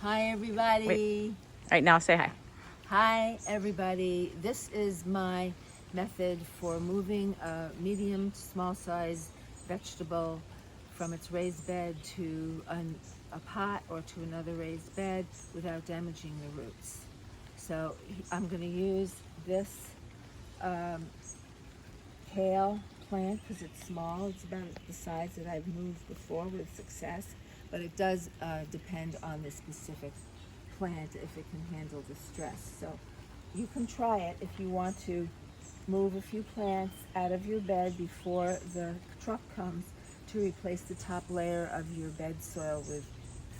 Hi, everybody. Wait. All right, now say hi. Hi, everybody. This is my method for moving a medium to small size vegetable from its raised bed to a pot or to another raised bed without damaging the roots. So I'm going to use this kale plant because it's small. It's about the size that I've moved before with success, but it does depend on the specific plant if it can handle the stress. So you can try it if you want to move a few plants out of your bed before the truck comes to replace the top layer of your bed soil with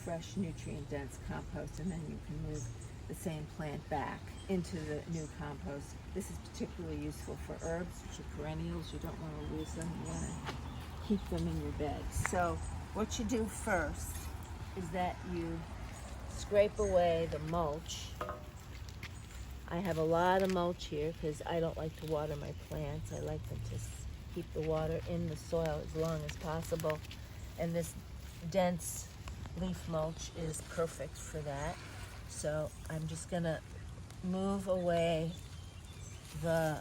fresh nutrient dense compost, and then you can move the same plant back into the new compost. This is particularly useful for herbs, which are perennials. You don't want to lose them. You want to keep them in your bed. So what you do first is that you scrape away the mulch. I have a lot of mulch here because I don't like to water my plants. I like them to keep the water in the soil as long as possible. And this dense leaf mulch is perfect for that. So I'm just gonna move away the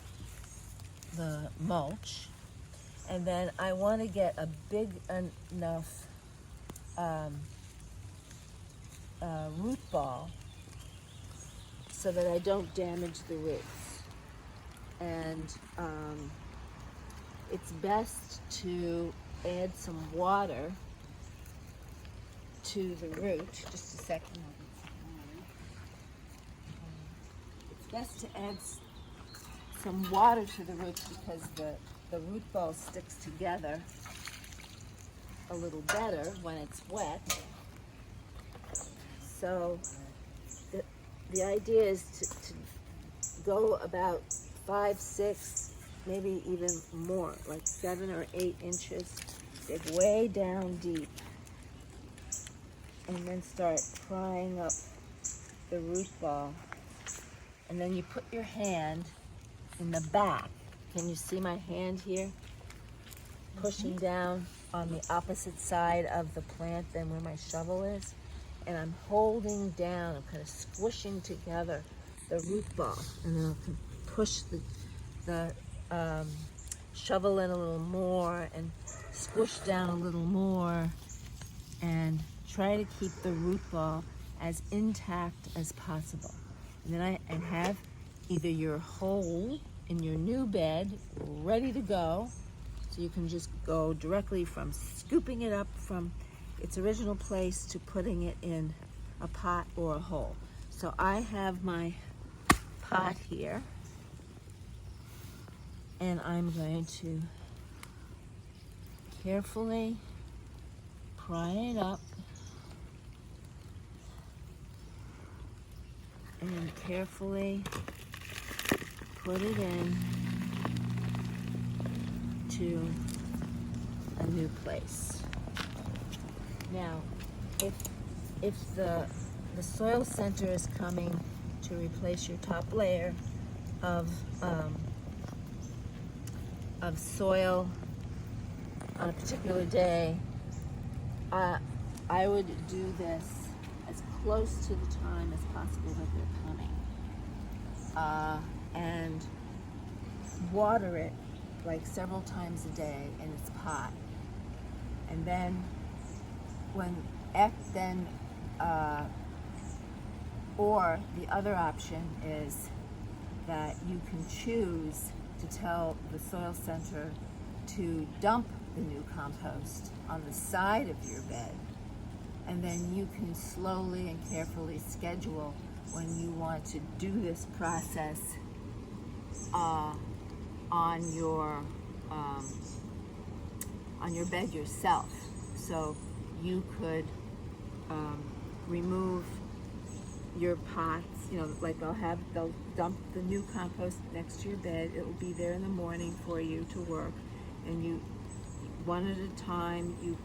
mulch, and then I want to get a big enough root ball so that I don't damage the roots. And it's best to add some water to the root. Just a second. It's best to add some water to the roots because the root ball sticks together a little better when it's wet. So the idea is to go about 5, 6, maybe even more, like 7 or 8 inches, dig way down deep, and then start prying up the root ball. And then you put your hand in the back. Can you see my hand here? Pushing down on the opposite side of the plant than where my shovel is. And I'm holding down, I'm kind of squishing together the root ball. And then I can push the shovel in a little more and squish down a little more and try to keep the root ball as intact as possible. And then I have either your hole in your new bed ready to go, so you can just go directly from scooping it up from its original place to putting it in a pot or a hole. So I have my pot here, and I'm going to carefully pry it up and carefully put it in to a new place. Now, if the soil center is coming to replace your top layer of soil on a particular day, I would do this as close to the time as possible that they're coming, and water it like several times a day in its pot. And then or the other option is that you can choose to tell the soil center to dump the new compost on the side of your bed, and then you can slowly and carefully schedule when you want to do this process on your bed yourself. So you could remove your pots, like they'll dump the new compost next to your bed. It will be there in the morning for you to work, and you, one at a time, you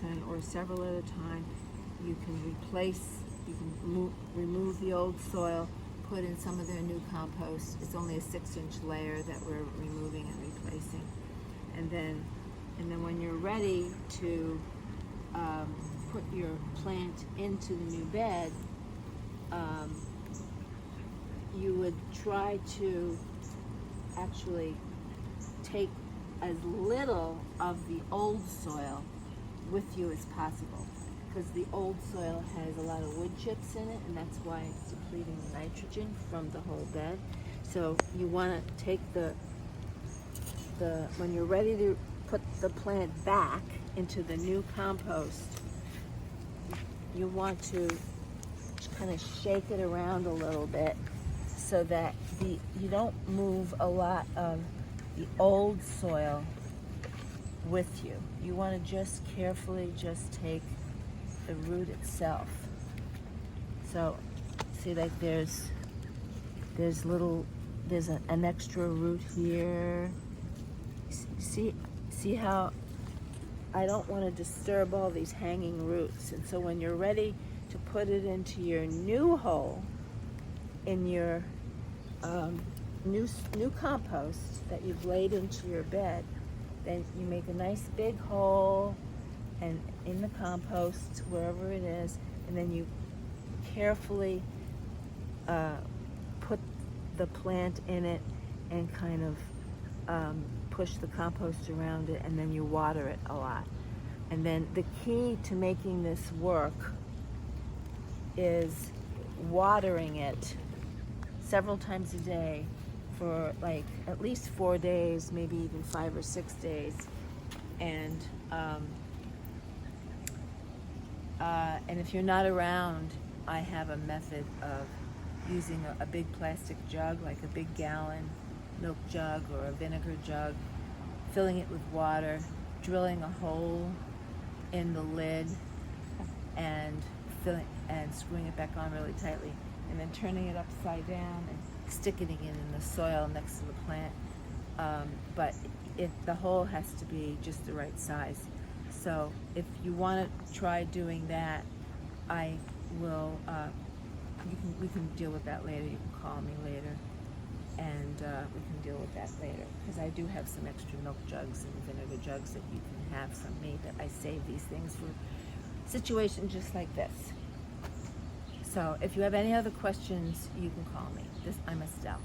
can, or several at a time, you can remove the old soil, put in some of their new compost. It's only a 6-inch layer that we're removing and replacing. And then when you're ready to put your plant into the new bed, you would try to actually take as little of the old soil with you as possible, because the old soil has a lot of wood chips in it, and that's why it's depleting the nitrogen from the whole bed. So you want to take the when you're ready to put the plant back into the new compost, you want to kind of shake it around a little bit so that you don't move a lot of the old soil with you. You want to just carefully just take the root itself. So see, like there's an extra root here. See how I don't want to disturb all these hanging roots. And so when you're ready to put it into your new hole, in your new compost that you've laid into your bed, then you make a nice big hole and in the compost, wherever it is, and then you carefully put the plant in it and kind of push the compost around it, and then you water it a lot. And then the key to making this work is watering it several times a day for like at least 4 days, maybe even 5 or 6 days. And if you're not around, I have a method of using a big plastic jug, like a big gallon milk jug or a vinegar jug, filling it with water, drilling a hole in the lid and screwing it back on really tightly, and then turning it upside down and sticking it in the soil next to the plant. But the hole has to be just the right size. So if you want to try doing that, I will. We can deal with that later. You can call me later, and we can deal with that later, because I do have some extra milk jugs and vinegar jugs that you can have from me, that I save these things for situations just like this. So if you have any other questions, you can call me. I'm Estelle.